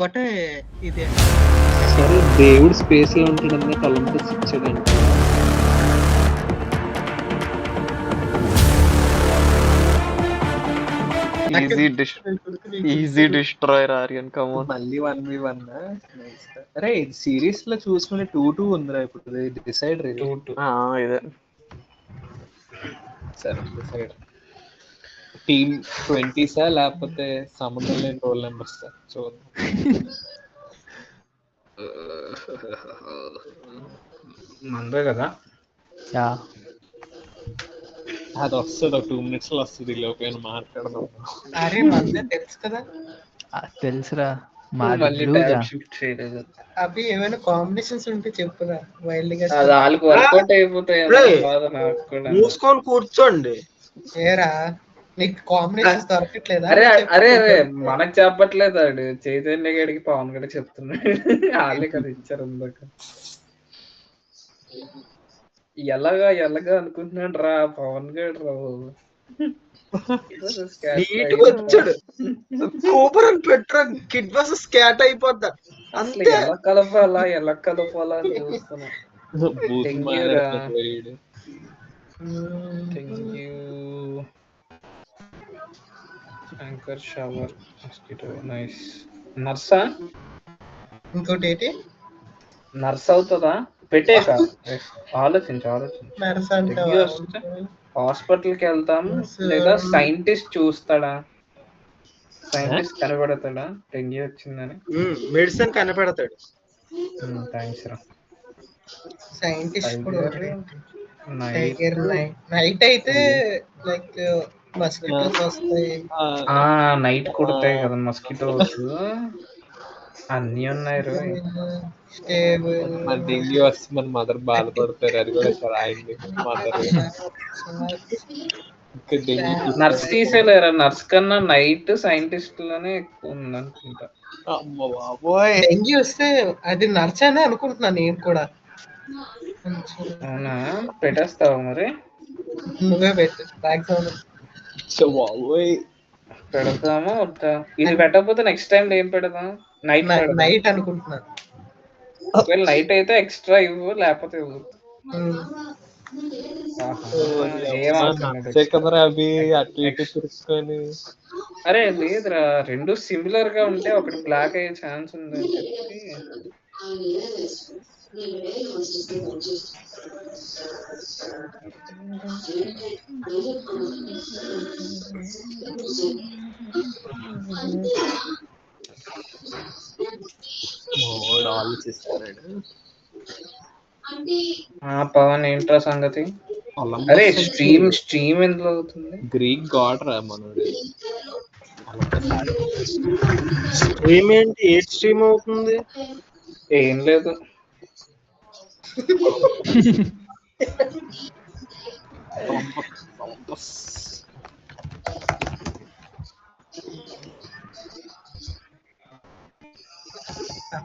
ఒకటే ఇదే సరే దేవుడు స్పేస్ లో ఉంటాడన్న కొలంబస్ ఇచ్చాడంట. Easy destroyer Aryan come on. మళ్ళీ 1v1. అరే సిరీస్ లో చూసుకునే 2-2 ఉందిరా ఇప్పుడు. డిసైడ్ రే. ఇదే సరే డిసైడ్. టీమ్ 20సా లేకపోతే సంబంధం లేని రోల్ నెంబర్స్ చూద్దాం. మందే కదా. అది వస్తుంది, ఒక 2 minutes లో వస్తుంది. లోపల మాట్లాడదాం. అరే మందే తెలుసు కదా. తెలుసురా. మళ్ళీ ట్యాబ్ షిఫ్ట్ చేయలేదు. అవి ఏమైనా కాంబినేషన్స్ ఉంటే చెప్పురా. వైల్డ్ గా అది వాళ్ళకి వర్కౌట్ అయిపోతాయి. బాధ నాకు కూడా. మూసుకొని కూర్చోండి. ఏరా నీకు కాంబినేషన్స్ దొరకట్లేదా? అరే అరే అరే మనకు చెప్పట్లేదు. ఆడు చైతన్య గడికి పవన్ గడికి చెప్తున్నాడు. వాళ్ళే కదా ఇచ్చారు ఇందాక. ఎలాగా అనుకుంటున్నాడు రా పవన్ గడు రా. నీట్గా వచ్చాడు. సూపర్ అని పెట్టరా. కిడ్ బస్ స్కాట్ అయిపోద్దా అసలు ఎలా కలపాలా అని చూస్తున్నా. Anchor shower mosquito nice. నర్సా ఇంకోటి ఏంటి నర్స్ అవుతుందా? పెట్టేక ఆలోచించు. హాస్పిటల్ కి వెళ్తాము లేదా సైంటిస్ట్ చూస్తాడా? సైంటిస్ట్ కనబడతాడా డెంగ్యూ వచ్చిందని? మెడిసిన్ కనిపెడతాడు. థ్యాంక్స్ రా. సైంటిస్ట్ కూడా నైట్ నైట్ అయితే లైక్ మస్కిటోస్ వస్తాయి. నైట్ కుడతాయి కదా మస్కిటోస్. అన్ని ఉన్నాయి. మన డెంగ్యూ వస్తే మన మదర్ బాధపడతారు. అది కూడా సార్ అయింది మదర్. నర్స్ తీసేలేరా? నర్స్ కన్నా నైట్ సైంటిస్ట్ లోనే ఎక్కువ ఉంది అనుకుంటా. అమ్మ బాబోయ్. డెంగ్యూ వస్తే అది నర్చనే అనుకుంటున్నా నేను కూడా. అవునా? పెట్టేస్తావా మరి? నువ్వే పెట్టు. బాబోయ్ పెడతామా వద్దా? ఇది పెట్టకపోతే నెక్స్ట్ టైం ఏం పెడదాం? నైట్ అనుకుంటున్నా. ఒకవేళ నైట్ అయితే ఎక్స్ట్రా ఇవ్వు, లేకపోతే ఇవ్వు. కదరా అవి అటు ఇటు తిరుక్కొని. అరే లేదురా, రెండు సిమిలర్ గా ఉంటే ఒకటి బ్లాక్ అయ్యే ఛాన్స్ ఉంది అని చెప్పి. ఆలోచిస్తున్నాడు. పవన్ ఏంట్రా సంగతి? అరే స్ట్రీమ్ ఎందులో అవుతుంది? గ్రీక్ గాడ్ రా మనోడు. స్ట్రీమ్ ఏంటి? ఏ స్ట్రీమ్ అవుతుంది? ఏం లేదు.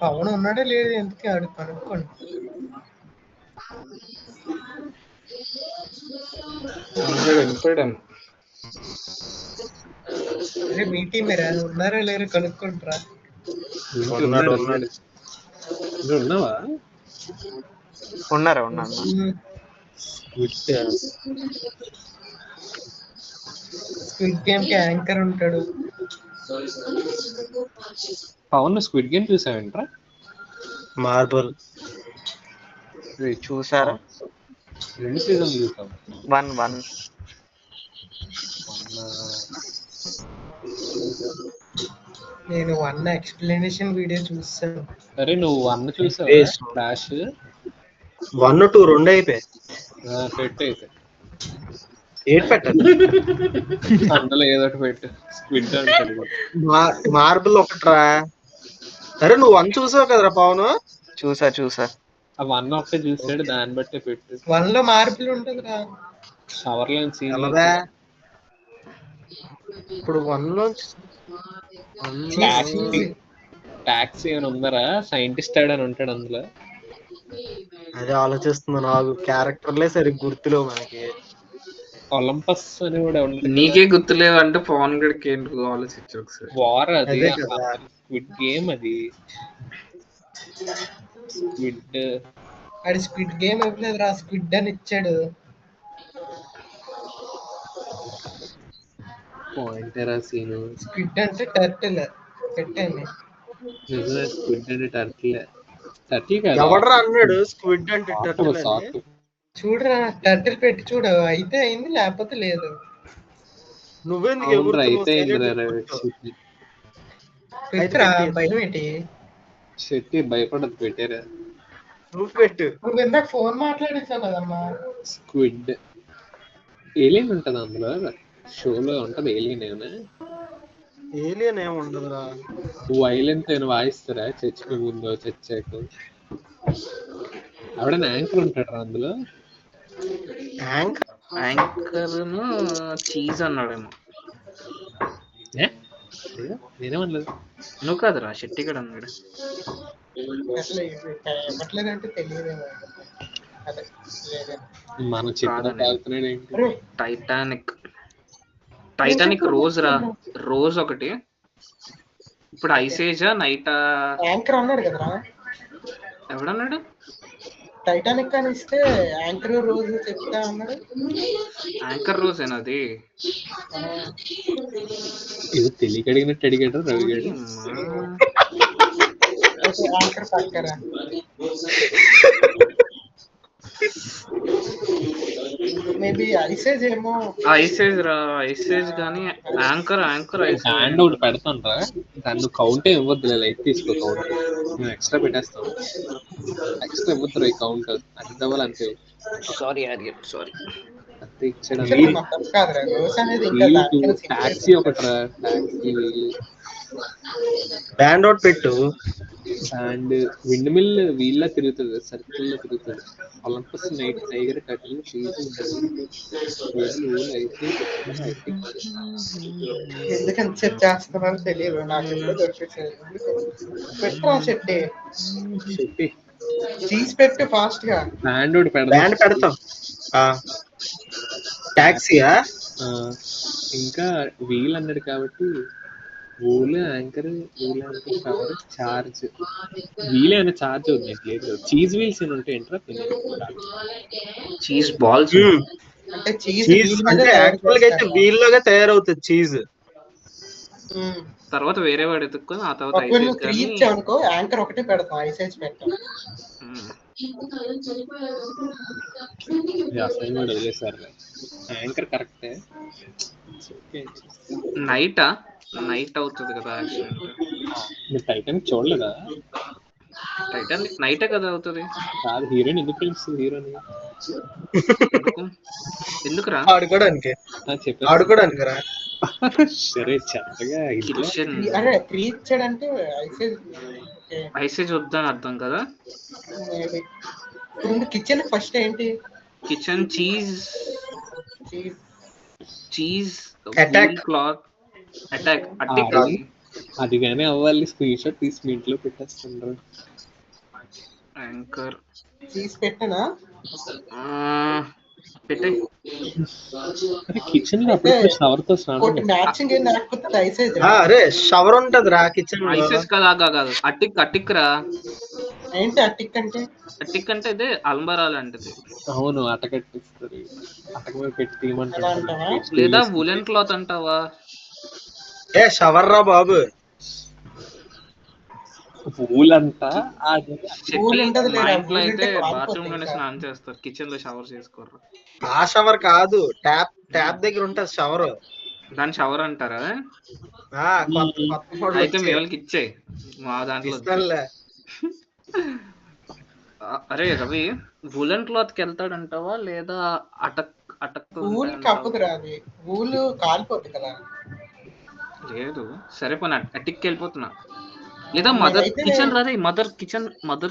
పవన్ ఉన్నాడే లేదు ఎందుకు ఆడు కనుక్కోండి. వెళ్ళిపోయాడు. అరే మీ టీమేరా ఉన్నారా లేరు కనుక్కుంటారా? ఉన్నాడు. ఉన్నావా? ఉన్నారా? స్క్విడ్ గేమ్ కి యాంకర్ ఉంటాడు. పవన్ స్క్విడ్ గేమ్ చూసావేంట్రా? మార్బల్ చూసారా? 2 సీజన్లు చూసాం. 1 నేను 1 ఎక్స్ప్లెనేషన్ వీడియో చూసాను. అరే నువ్వు 1 చూసావా? ఫ్లాష్ 1, 2 2 అయిపోయాయి. పెట్టయితే ఏది పెట్టాలి? అందులో ఏదో ఒకటి పెట్టు. స్క్విడ్ అంటాడు. మార్బుల్ ఒకట్రా. అరే నువ్వు 1 చూసావు కదరా పవన్? చూసా. ఆ 1 ఒకటే చూసాడు, దాన్ని బట్టే పెట్టు. 1 లో మార్పులు ఉంటుందిరా. షవర్ లో సీన్ ఇప్పుడు 1 లో టాక్సీ ఏమైనా ఉందరా? సైంటిస్ట్ అని ఉంటాడు అందులో. అదే ఆలోచిస్తున్నా. నాకు క్యారెక్టర్లే సరిగ్గా గుర్తులేవు మనకి. ఒలంపస్ అని కూడా నీకే గుర్తులేవు అంటే పవన్ గడికి ఏంటి ఆలోచించు ఒకసారి. వార్ అది. స్క్విడ్ గేమ్ అది. స్క్విడ్ అది స్క్విడ్ గేమ్ ఇవ్వలేదు రా, స్క్విడ్ అని ఇచ్చాడు. పాయింటరా సీను. స్క్విడ్ అంటే టర్టిల్ పెట్టండి. నిజమే, స్క్విడ్ అంటే టర్టిల్. టర్టిల్ కాదు, ఎవడరా అన్నాడు స్క్విడ్ అంటే టర్టిల్ ఆక్టోపస్. అని? చూడరా టర్టిల్ పెట్టి చూడు, అయితే అయింది లేకపోతే లేదు. నువ్వెందుకు అవునరా, ఎగురుతున్నావు? అయితే Silent అయిందిరా. గా కూర్చో. పెట్టరా, పెట్టేయ్. భయం ఏంటి? శెట్టి భయపడదు, పెట్టారా. నువ్వు పెట్టు. నువ్వు ఇందాక ఫోన్ మాట్లాడేసావు కదమ్మా. స్క్విడ్ ఏలియన్ ఉంటది అందులో, షోలో ఉంటది ఏలియన్. ఏమైనా ఏలియన్ ఏమి ఉండదురా. వైలెన్స్ ఏమైనా వాయిస్తారా చర్చికి ముందు, చర్చాకు? ఆవిడ యాంకర్ ఉంటాడు అందులో. యాంకర్ చీజ్ అన్నాడేమో. ఏ? నేనేమనలేదు. నువ్వు కాదురా, శెట్టి గడ అన్నాడు. అసలు ఇవ్వట్లేదంటే తెలియదేమో. అదే లేదే. మనం చెప్పిన కాదనే. తాగుతున్నాడు ఏంటి? అరే, టైటానిక్ రోజ్ రా, రోజ్ ఒకటి. ఇప్పుడు ఐసేజా నైటా? యాంకర్ అన్నాడు కదరా. ఎవడన్నాడు? టైటానిక్ అని ఇస్తే యాంకర్ రోజు చెప్తా అన్నాడు. యాంకర్ రోజ్ ఏనది? ఇది తెలియక అడిగినట్టు అడిగాడు రవి గారు. యాంకర్ పక్కరా. మేబీ ఐసేజ్ ఏమో. ఐసేజ్ రా, ఐసేజ్ గానీ యాంకర్ హ్యాండ్ ఒకటి పెడతాను రా, దాన్ని కౌంట్ ఇవ్వద్దు, లైట్ తీసుకో. కౌంట్ నేను ఎక్స్ట్రా పెట్టేస్తాను. ఎక్స్ట్రా ఇవ్వద్దు ఈ కౌంట్, అది అవ్వాలి అంతే. Sorry Aryan, sorry. అంతే ఇచ్చాడు. కాదురా, రోజు అనేది ఇంకా దానికన్నా టాక్సీ ఒకటి రా, టాక్సీ. బ్యాండ్ అవుట్ పెట్టు. అండ్ విండ్ మిల్ వీళ్ళ తిరుగుతుంది, సర్కిల్ లో తిరుగుతుంది. ఒలింపస్ నైట్ టైగర్ కటిల్ ఎందుకంత సేపు చేస్తున్నారో తెలియదు నాకు. ఎప్పుడు దొరికేసారు. పెట్టరా చెట్టే, చెప్పి చీజ్ పెట్టు ఫాస్ట్ గా. హ్యాండ్ ఒకటి బ్యాండ్ పెడతాం. టాక్సీయా? ఇంకా వీల్ అన్నాడు కాబట్టి wheel anchor, wheel anchor cover charge. Wheel అయినా చార్జ్ అవుతుంది లేదు. చీజ్ వీల్స్ అని ఉంటాయి ఏంట్రా? చీజ్ బాల్స్ అంటే చీజ్ చీజ్ అంటే యాక్చువల్ గా అయితే వీల్ లాగా తయారవుతుంది చీజ్. తర్వాత వేరే వాడు ఎత్తుక్కొని ఆ తర్వాత ఒకవేళ ఐసేజ్ నువ్వు 3 కానీ. ఇచ్చావు అనుకో, యాంకర్ ఒకటే పెడతాం, ఐసేజ్ పెట్టాం. అసలు కూడా వదిలేసారు. యాంకర్ కరెక్టే. నైట్ అవుతుంది కదా యాక్సిడెంట్. మీరు టైటానిక్ చూడలేదా? టైటానిక్ నైటే కదా అవుతుంది. కాదు, హీరోయిన్ ఎందుకు తెలుస్తుంది? హీరోని ఎందుకురా? ఆడుకోవడానికి చెప్పారు. ఆడుకోవడానికి రా. సరే చెత్తగా ఇంట్లో అరే 3 ఇచ్చాడంటే ఐసేజ్. ఐసేజ్ వద్దని అర్థం కదా. ఇప్పుడు కిచెన్ ఫస్ట్ ఏంటి? Kitchen cheese Attack. Cloth attack అది కానీ అవ్వాలి. స్క్రీన్ షాట్ తీసి మీ ఇంట్లో పెట్టేస్తుండ్రు. యాంకర్ చీజ్ పెట్టనా? పెట్టే. కిచెన్ లో అప్పుడు షవర్ తో స్నానం ఒకటి మ్యాచింగ్ ఏం లేకపోతే ఐసేజ్. అరే షవర్ ఉంటది రా కిచెన్ లో. ఐసేజ్ కదా కాదు, అటిక్ రా. ఏంటి అటిక్ అంటే? అటిక్ అంటే ఇదే అల్మరా లాంటిది. అవును, అటకట్టిస్తారు. అటక మీద పెట్టి తీయమంటారు. లేదా వులెన్ క్లాత్ అంటావా? ఏ షవర్ రా బాబు. పూల్ అంతా అది పూల్ ఉంటది మా లేదా? ఇంట్లో అయితే పూల్ అంటే బాత్రూమ్ లోనే ఇంకా. స్నానం చేస్తారు, కిచెన్ లో షవర్ చేసుకోరు. ఆ షవర్ కాదు, ట్యాప్ దగ్గర ఉంటది షవర్. దాని షవర్ అంటారా? అయితే మీ వాళ్ళకి ఇచ్చే, మా దాంట్లో వద్దు. అరే రవి, వులెన్ క్లాత్ కి వెళ్తాడంటావా లేదా అటక్ పూల్ కప్పదురా, అది పూల్ కాలిపోతుంది కదా. లేదు సరే పోనీ అటిక్ వెళ్ళిపోతున్నా. లేదా మదర్ కిచెన్ రాదే, మదర్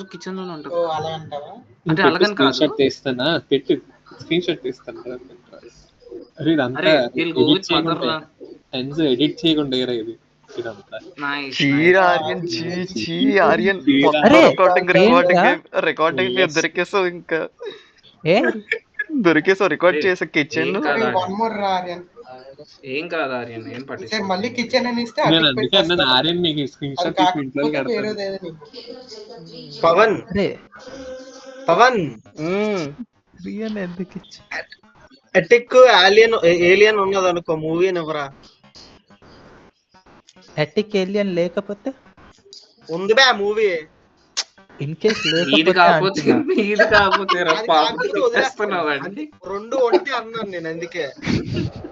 కిచెన్ లోనే ఉంటది. ఓ అలా అంటావా? అంటే అలాగని కాదు. స్క్రీన్ షాట్ తీస్తానా? పెట్టు, స్క్రీన్ షాట్ తీస్తాను. అరే ఇదంతా అరే వీల్ గో విత్ మదర్ రా. ఎడిట్ చేయకుండా ఇది ఇదంతా. నైస్. ఆర్యన్ ఆర్యన్ అరే, రికార్డింగ్ దొరికేసావు. ఇంకా ఏ దొరికేసావు రికార్డ్ చేసా కిచెన్. ఏం కాదు. వన్ మోర్ రా ఆర్యన్. ఏం కాదు ఆర్యన్, ఏం ఈసారి పట్టించుకో. మళ్ళీ కిచెన్ అని ఇస్తే నేను అటుకు అందుకే అన్నాను పెట్టేస్తాను. ఆర్యన్ నీకు స్క్రీన్ అది షాట్ తీసి ఇంట్లో కాకపోతే కడతాను. వేరేది ఏదో నీకు. పవన్ అరే పవన్ రియన్ ఎందుకు ఇచ్చా? అటెక్ ఏలియన్ ఉన్నది అనుకో, మూవీ ఎవరా ఎటిక్ ఏలియన్ లేకపోతే ఉంది బా మూవీ. ఇన్ కేస్ నీది కాకపోతే లేకపోతే నీది కాకపోతే రా అది పాపం కాకపోతే తిట్టేస్తున్నావండి. రెండు ఒకటి అన్నాను నేను, అందుకే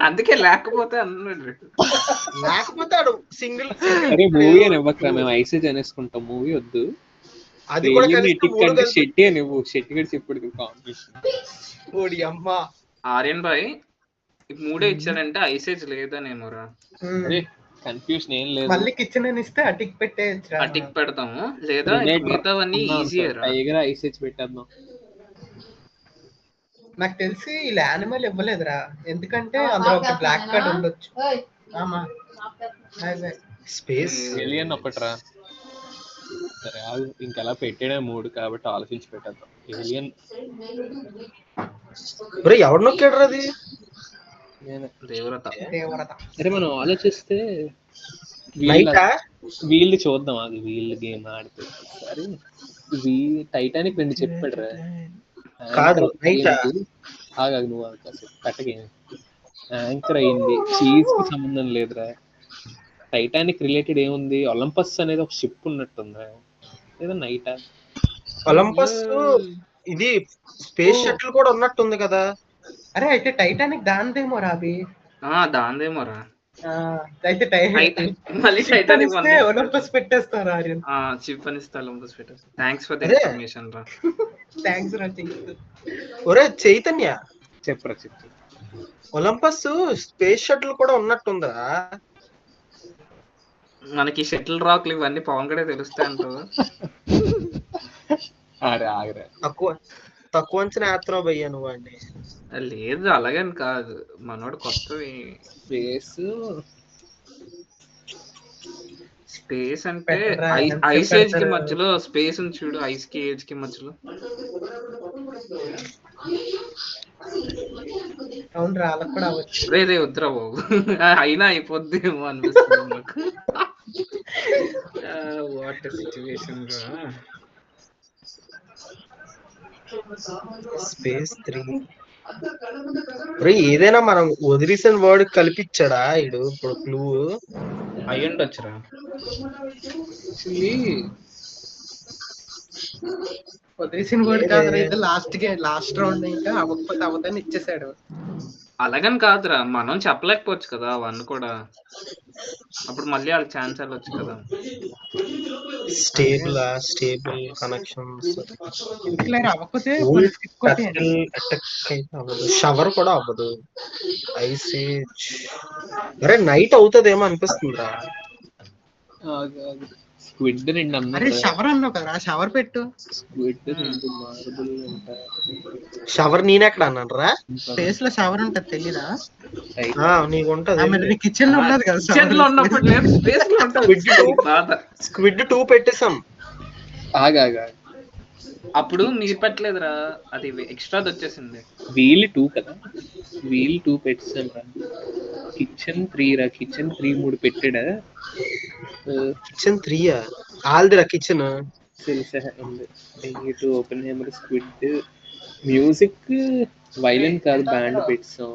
అందుకే లేకపోతే అన్నాడు. లేకపోతే ఆడు సింగిల్ అరే మూవీ అని ఇవ్వకరా, మేము ఐసేజ్ అనేసుకుంటాం. మూవీ వద్దు. అది కూడా ఏలియన్ కలిసి ఎటిక్ మూడు అంటే కలిసి షెట్టి అని నువ్వు షెట్టి గడి చెప్పుడు కాంపిటీషన్. ఓడి అమ్మ. ఆర్యన్ భాయ్ మూడే ఇచ్చాడంటే ఐసేజ్ లేదనేమోరా. అరే కన్ఫ్యూషన్ ఏం లేదు. మళ్ళీ కిచెన్ అని ఇస్తే అటిక్ పెట్టేయచ్చు. అటిక్ పెడతాము, లేదా మిగతావన్నీ ఈజీయరా. టైగర్ ఐసేజ్ పెట్టేద్దాం. నాకు తెలిసి ఇలా యానిమల్ ఇవ్వలేదురా, ఎందుకంటే అందులో ఒక బ్లాక్ కార్డ్ ఉండొచ్చు. ఆమా అదే. స్పేస్ ఏలియన్ ఒకట్రా. సరే ఇంకెలా పెట్టాడే 3 కాబట్టి ఆలోచించి పెట్టేద్దాం. ఏలియన్ ఎవడు నొక్కాడు అది? దేవరత. దేవరత. అరే మనం ఆలోచిస్తే నైటా? వీళ్ళు చూద్దాం, అది వీళ్ళు గేమ్ ఆడితే సరే. టైటానిక్ 2 చెప్పాడు రా. కాదు నైటా? ఆగాగు నువ్వు పెట్టగేమ్ యాంకర్ అయింది. చీజ్ కి సంబంధం లేదురా. టైటానిక్ రిలేటెడ్ ఏముంది? ఒలంపస్ అనేది ఒక షిప్ ఉన్నట్టుందా, లేదా నైటా? ఒలంపస్ ఇది స్పేస్ షటిల్ కూడా ఉన్నట్టుంది కదా. అరే అయితే టైటానిక్ దానిదేమో రాబి. దాందేమోరా. అయితే మళ్ళీ టైటానిక్ ఒలంపస్ పెట్టేస్తారు ఆర్యన్. చిప్ అని ఒలంపస్ పెట్టేస్తారు. థ్యాంక్స్ ఫర్ ది ఇన్ఫర్మేషన్ రా. థ్యాంక్స్ రా. ఒరే చైతన్య చెప్పరా చెప్పు. ఒలంపస్ స్పేస్ షటిల్ కూడా ఉన్నట్టుందా? మనకి షటిల్ రాక్లు ఇవన్నీ పవన్ గడే తెలుస్తాయి అంటావా? అరే ఆగరా, తక్కువ అంచనా యాత్ర భయ్యా నువ్వు అండి. లేదు అలాగని కాదు, మనోడు కొత్తవి. స్పేస్ అంటే ఐస్ ఏజ్ కి మధ్యలో స్పేస్ ఉంది చూడు, ఐస్ కి ఏజ్ కి మధ్యలో. అవును రా, అలా కూడా అవ్వచ్చు. రే వద్దురా బాబు, అయినా అయిపోద్దేమో అనిపిస్తుంది నాకు. వాట్ సిచ్యువేషన్ రా. స్పేస్ 3 ఏదైనా మనం వదిలేసిన వర్డ్ కలిపిచ్చాడా ఇడు? ఇప్పుడు క్లూ అయ్యుండొచ్చురా. వదిలేసిన వర్డ్ కాదు, ఇది లాస్ట్ రౌండ్ ఇంకా అవ్వకపోతే అవ్వదని ఇచ్చేసాడు. అలాగని కాదురా, మనం చెప్పలేకపోవచ్చు కదా అవన్నీ కూడా. అప్పుడు మళ్ళీ వాళ్ళకి ఛాన్స్ వెళ్ళొచ్చు కదా. స్టేబుల్ కనెక్షన్స్ అవ్వకపోతే షవర్ కూడా అవ్వదు. ఐసేజ్ అరే నైట్ అవుతుందేమో అనిపిస్తుందిరా. స్క్విడ్ 2 అన్నా. అరే షవర్ అన్నావు కదా, షవర్ పెట్టు. స్క్విడ్ 2 మార్బుల్ అంట. షవర్ నేనెక్కడ అన్నాను రా? స్పేస్ లో షవర్ ఉంటది తెలీదా? నీకు ఉంటది. కిచెన్ లో ఉన్నది కదా. కిచెన్ లో ఉన్నప్పుడు లేదు, స్పేస్ లో ఉంటది. స్క్విడ్ 2 పెట్టేసాం. ఆగా అప్పుడు మీరు పెట్టలేదురా, అది ఎక్స్ట్రాది వచ్చేసింది. వీల్ 2 కదా, వీల్ 2 పెట్టేసాం రా. కిచెన్ 3 రా, కిచెన్ 3 3 పెట్టాడా? కిచెన్ 3 ఆల్దిరా కిచెన్ తెలుసా ఉంది. Open hammer squid music violin కాదు బ్యాండ్ పెట్టాం.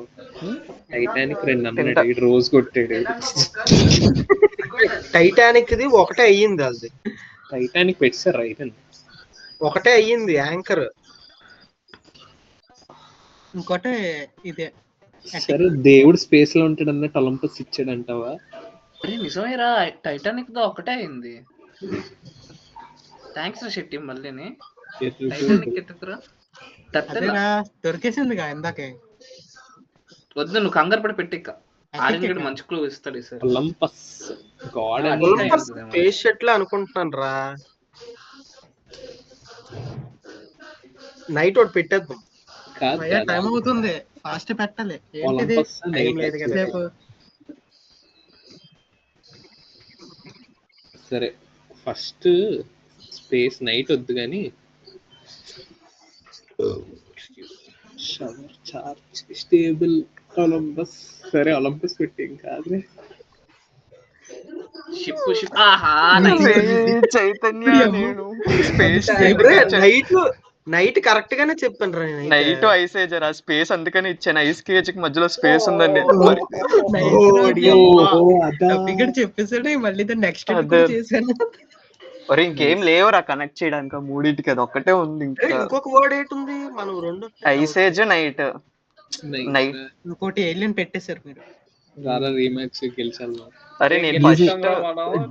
టైటానిక్ 2 అన్నాడు, రోజు కొట్టాడు. టైటానిక్ ది ఒకటే అయ్యింది. అది టైటానిక్ పెట్టారు రైట్ అండి, ఒకటే అయ్యింది యాంకర్. ఇంకోటి ఇదే. సరే దేవుడు స్పేస్ లో ఉంటాడు అన్నట్టు ఒలంపస్ ఇచ్చాడు అంటావా? నిజమేరా, టైటానిక్ దో ఒకటే అయింది. థ్యాంక్స్ రా శెట్టి. మళ్ళీని టైటానిక్ ఎత్తుకురా. దొరికేసిందిగా ఇందాకే. వద్దు నువ్వు కంగారు పడి పెట్టి. ఆర్యన్ మంచి క్లూ ఇస్తాడు ఈసారి. ఒలంపస్ గాడ్ స్పేస్ షటిల్ అనుకుంటున్నాను రా. నైట్ ఒకటి పెట్టేద్దాం. టైం అవుతుంది, ఫాస్ట్ పెట్టాలి. సరే ఫస్ట్ స్పేస్ నైట్ వద్దు కానీ షవర్ చార్జ్ స్టేబుల్ ఒలంపస్ సరే ఒలంపస్ పెట్టి కాదు షిప్ ఆహా nice. చైతన్య నేను స్పేస్ నైట్ కరెక్ట్ గానే చెప్పాను రా నైట్ ఐస్ ఏజర్ ఆ స్పేస్ అందుకని ఇచ్చాను. ఐస్ కేజ్ కి మధ్యలో స్పేస్ ఉందండి. చెప్పేసాడు మళ్ళీ నెక్స్ట్ అదే. చేశాను. మరి ఇంకేం లేవురా కనెక్ట్ చేయడానికి ఆ మూడింటికి, అది ఒక్కటే ఉంది. ఇంకా ఇంకొక వర్డ్ ఏంటుంది మనం రెండు ఐస్ ఏజ్ నైట్ నైట్. ఇంకోటి ఏలియన్ పెట్టేశారు మీరు. రారా రీమాచ్ గెలిచాలి. అరే నేను గెలుస్తాం ఫస్ట్ రా మనం.